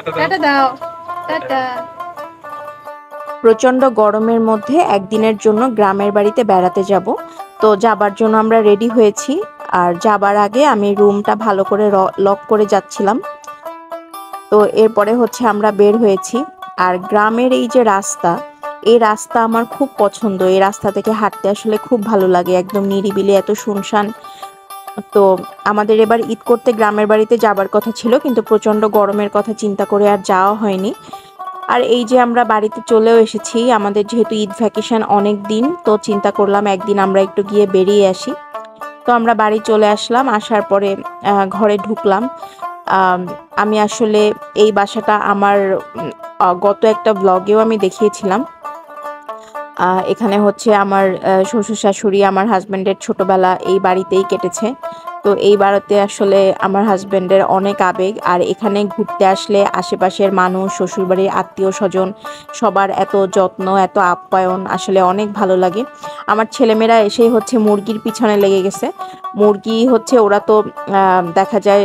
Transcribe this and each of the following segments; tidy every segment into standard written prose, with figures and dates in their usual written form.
Tata দাও, tata. প্রচন্ড গরমের মধ্যে একদিনের জন্য গ্রামের বাড়িতে বেড়াতে যাব। তো যাবার জন্য আমরা রেডি হয়েছি। আর যাবার আগে আমি রুমটা ভালো করে লক করে যাচ্ছিলাম। তো এরপরে হচ্ছে আমরা বের হয়েছি। আর গ্রামের এই যে রাস্তা, এই রাস্তা আমার খুব পছন্দ। এই রাস্তা থেকে হাঁটতে আসলে খুব ভালো লাগে, একদম নিরিবিলি, এত শুনশান। তো আমাদের এবার ঈদ করতে গ্রামের বাড়িতে যাবার কথা ছিল, কিন্তু প্রচন্ড গরমের কথা চিন্তা করে আর যাওয়া হয়নি। আর এই যে আমরা বাড়িতে চলেও এসেছি, আমাদের যেহেতু ঈদ ভ্যাকেশন অনেক দিন, তো চিন্তা করলাম একদিন আমরা একটু গিয়ে বেরিয়ে আসি। তো আমরা বাড়ি চলে আসলাম, আসার পরে ঘরে ঢুকলাম। আম, আমি আসলে এই বাসাটা আমার গত একটা ব্লগেও আমি দেখিয়েছিলাম। এখানে হচ্ছে আমার শ্বশুর শাশুড়ি, আমার হাজবেন্ডের ছোটবেলা এই বাড়িতেই কেটেছে। তো এই বাড়িতে আসলে আমার হাজবেন্ডের অনেক আবেগ। আর এখানে ঘুরতে আসলে আশেপাশের মানুষ, শ্বশুরবাড়ির আত্মীয় স্বজন, সবার এত যত্ন, এত আপ্যায়ন, আসলে অনেক ভালো লাগে। আমার ছেলেমেয়েরা এসেই হচ্ছে মুরগির পিছনে লেগে গেছে। মুরগি হচ্ছে ওরা তো দেখা যায়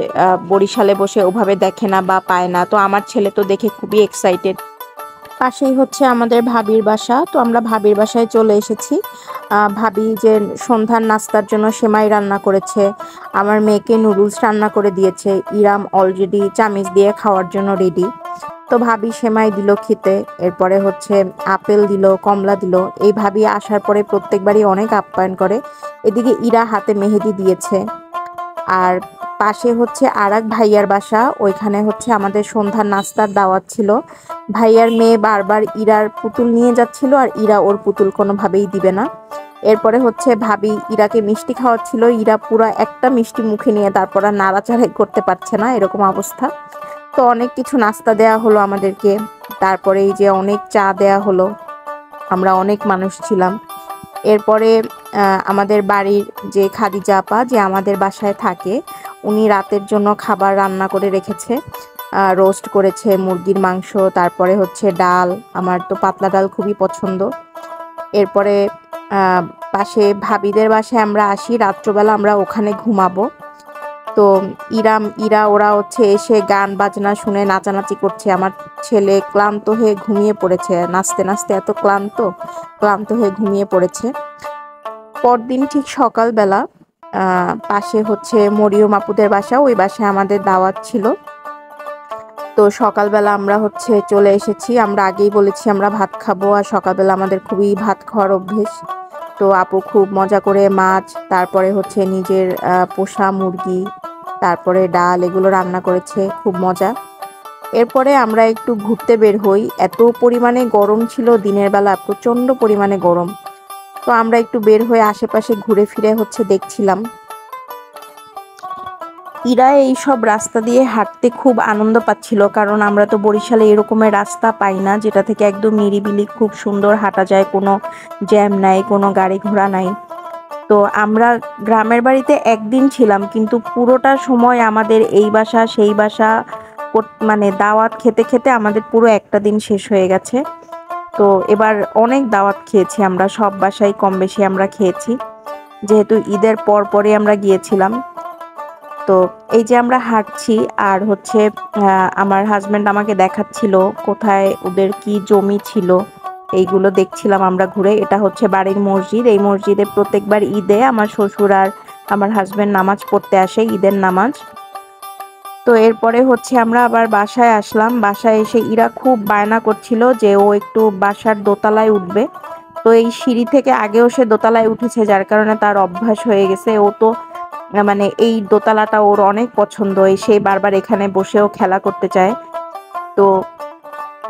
বরিশালে বসে ওভাবে দেখে না বা পায় না। তো আমার ছেলে তো দেখে খুবই এক্সাইটেড। পাশেই হচ্ছে আমাদের ভাবির বাসা, তো আমরা ভাবির বাসায় চলে এসেছি। ভাবি যে সন্ধ্যার নাস্তার জন্য সেমাই রান্না করেছে, আমার মেয়েকে নুডলস রান্না করে দিয়েছে। ইরাম অলরেডি চামিচ দিয়ে খাওয়ার জন্য রেডি। তো ভাবি সেমাই দিল খেতে, এরপরে হচ্ছে আপেল দিল, কমলা দিল। এই ভাবি আসার পরে প্রত্যেকবারই অনেক আপ্যায়ন করে। এদিকে ইরা হাতে মেহেদি দিয়েছে। আর পাশে হচ্ছে আরেক ভাইয়ার বাসা, ওইখানে হচ্ছে আমাদের সন্ধ্যার নাস্তার দাওয়াত ছিল। ভাইয়ার মেয়ে বারবার ইরার পুতুল নিয়ে যাচ্ছিল, আর ইরা ওর পুতুল কোনোভাবেই দিবে না। এরপরে হচ্ছে ভাবি ইরাকে মিষ্টি খাওয়াচ্ছিল, ইরা পুরো একটা মিষ্টি মুখে নিয়ে তারপর আর নাড়াচাড়াই করতে পারছে না, এরকম অবস্থা। তো অনেক কিছু নাস্তা দেয়া হলো আমাদেরকে। তারপরে এই যে অনেক চা দেয়া হলো, আমরা অনেক মানুষ ছিলাম। এরপরে আমাদের বাড়ির যে খাদিজা আপা, যে আমাদের বাসায় থাকে, উনি রাতের জন্য খাবার রান্না করে রেখেছে। রোস্ট করেছে মুরগির মাংস, তারপরে হচ্ছে ডাল। আমার তো পাতলা ডাল খুবই পছন্দ। এরপরে পাশে ভাবিদের বাসায় আমরা আসি, রাত্রবেলা আমরা ওখানে ঘুমাবো। তো ইরা ওরা হচ্ছে এসে গান বাজনা শুনে নাচানাচি করছে। আমার ছেলে ক্লান্ত হয়ে ঘুমিয়ে পড়েছে, নাচতে নাচতে এত ক্লান্ত হয়ে ঘুমিয়ে পড়েছে। পরদিন ঠিক সকালবেলা পাশে হচ্ছে মরিয়ম আপুদের বাসা, ওই বাসায় আমাদের দাওয়াত ছিল। তো সকালবেলা আমরা হচ্ছে চলে এসেছি, আমরা আগেই বলেছি আমরা ভাত খাবো, আর সকালবেলা আমাদের খুবই ভাত খাওয়ার অভ্যেস। তো আপু খুব মজা করে মাছ, তারপরে হচ্ছে নিজের পোষা মুরগি, তারপরে ডাল, এগুলো রান্না করেছে, খুব মজা। এরপরে আমরা একটু ঘুরতে বের হই। এত পরিমাণে গরম ছিল দিনের বেলা, প্রচন্ড পরিমাণে গরম। তো আমরা একটু বের হয়ে আশেপাশে ঘুরে ফিরে হচ্ছে দেখছিলাম। ইরা এই সব রাস্তা দিয়ে হাঁটতে খুব আনন্দ পাচ্ছিল, কারণ আমরা তো বরিশালে এরকমের রাস্তা পাই না, যেটা থেকে একদম নিরিবিলি খুব সুন্দর হাঁটা যায়, কোনো জ্যাম নাই, কোনো গাড়ি ঘোড়া নাই। তো আমরা গ্রামের বাড়িতে একদিন ছিলাম, কিন্তু পুরোটা সময় আমাদের এই বাসা সেই বাসা মানে দাওয়াত খেতে খেতে আমাদের পুরো একটা দিন শেষ হয়ে গেছে। তো এবার অনেক দাওয়াত খেয়েছি আমরা, সব বাসায় কম বেশি আমরা খেয়েছি, যেহেতু ঈদের পর পরে আমরা গিয়েছিলাম। তো এই যে আমরা হাঁটছি, আর হচ্ছে আমার হাজবেন্ড আমাকে দেখাচ্ছিল কোথায় ওদের কি জমি ছিল, এইগুলো দেখছিলাম আমরা ঘুরে। এটা হচ্ছে বাড়ির মসজিদ, এই মসজিদে প্রত্যেকবার ঈদে আমার শ্বশুর আর আমার হাজবেন্ড নামাজ পড়তে আসে, ঈদের নামাজ। তো এরপরে হচ্ছে আমরা আবার বাসায় আসলাম। বাসায় এসে ইরা খুব বায়না করছিল যে ও একটু বাসার দোতলায় উঠবে। তো এই সিঁড়ি থেকে আগেও সে দোতলায় উঠেছে, যার কারণে তার অভ্যাস হয়ে গেছে। ও তো মানে এই দোতলাটা ওর অনেক পছন্দ, সে বারবার এখানে বসেও খেলা করতে চায়। তো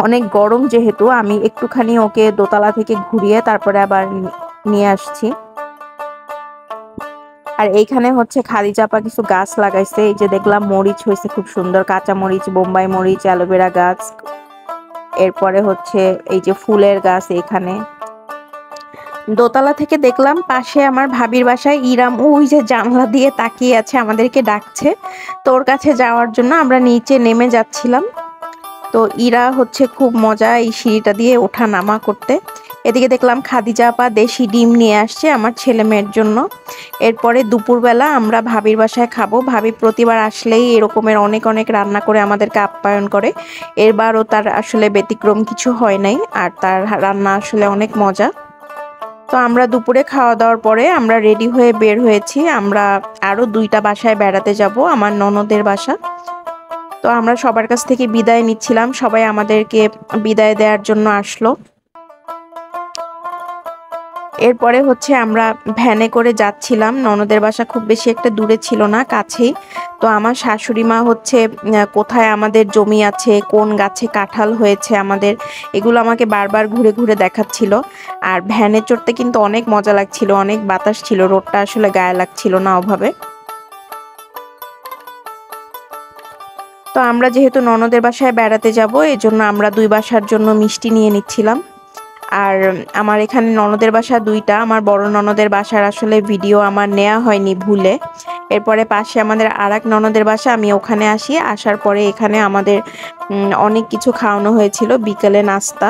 অনেক গরম যেহেতু, আমি একটুখানি ওকে দোতলা থেকে ঘুরিয়ে তারপরে আবার নিয়ে আসছি। আর এইখানে হচ্ছে খাদিজা আপা কিছু গাছ লাগাইছে, এই যে দেখলাম মরিচ হয়েছে খুব সুন্দর, কাঁচা মরিচ, বোম্বাই মরিচ, অ্যালোভেরা গাছ। এরপরে হচ্ছে এই যে ফুলের গাছ। এখানে দোতলা থেকে দেখলাম পাশে আমার ভাবির বাসায় ইরাম ওই যে জানলা দিয়ে তাকিয়ে আছে, আমাদেরকে ডাকছে। তোর কাছে যাওয়ার জন্য আমরা নিচে নেমে যাচ্ছিলাম। তো ইরা হচ্ছে খুব মজা এই সিঁড়িটা দিয়ে ওঠা নামা করতে। এদিকে দেখলাম খাদিজা আপা দেশি ডিম নিয়ে আসছে আমার ছেলে মেয়ের জন্য। এরপরে দুপুরবেলা আমরা ভাবির বাসায় খাবো। ভাবি প্রতিবার আসলেই এরকমের অনেক অনেক রান্না করে আমাদেরকে আপ্যায়ন করে। এবারও তার আসলে ব্যতিক্রম কিছু হয় নাই, আর তার রান্না আসলে অনেক মজা। তো আমরা দুপুরে খাওয়া দাওয়ার পরে আমরা রেডি হয়ে বের হয়েছি। আমরা আরো 2টা বাসায় বেড়াতে যাব, আমার ননদের বাসা। তো আমরা সবার কাছ থেকে বিদায় নিচ্ছিলাম, সবাই আমাদেরকে বিদায় দেওয়ার জন্য আসলো। এরপরে হচ্ছে আমরা ভ্যানে করে যাচ্ছিলাম। ননদের বাসা খুব বেশি একটা দূরে ছিল না, কাছেই। তো আমার শাশুড়ি মা হচ্ছে কোথায় আমাদের জমি আছে, কোন গাছে কাঁঠাল হয়েছে আমাদের, এগুলো আমাকে বারবার ঘুরে ঘুরে দেখাচ্ছিল। আর ভ্যানে চড়তে কিন্তু অনেক মজা লাগছিল, অনেক বাতাস ছিল, রোদটা আসলে গায়ে লাগছিল না ওভাবে। তো আমরা যেহেতু ননদের বাসায় বেড়াতে যাব, এজন্য আমরা 2 বাসার জন্য মিষ্টি নিয়ে নিচ্ছিলাম। আর আমার এখানে ননদের বাসা 2টা। আমার বড় ননদের বাসার আসলে ভিডিও আমার নেওয়া হয়নি ভুলে। এরপরে পাশে আমাদের আরেক ননদের বাসা, আমি ওখানে আসি। আসার পরে এখানে আমাদের অনেক কিছু খাওয়ানো হয়েছিল বিকেলে নাস্তা।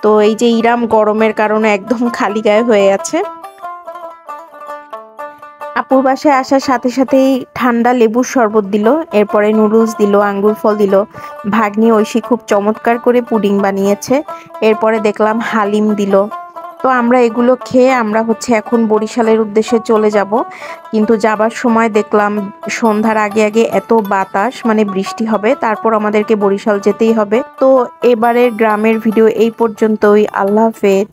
তো এই যে ইরাম গরমের কারণে একদম খালি গায়ে হয়ে আছে। আপুর বাসায় আসার সাথে সাথেই ঠান্ডা লেবুর শরবত দিল, এরপরে নুডলস দিল, আঙ্গুর ফল দিল। ভাগ্নি ঐশী খুব চমৎকার করে পুডিং বানিয়েছে। এরপরে দেখলাম হালিম দিল। তো আমরা এগুলো খেয়ে আমরা হচ্ছে এখন বরিশালের উদ্দেশ্যে চলে যাব। কিন্তু যাবার সময় দেখলাম সন্ধ্যার আগে আগে এত বাতাস, মানে বৃষ্টি হবে, তারপর আমাদেরকে বরিশাল যেতেই হবে। তো এবারের গ্রামের ভিডিও এই পর্যন্তই। আল্লাহ হাফেজ।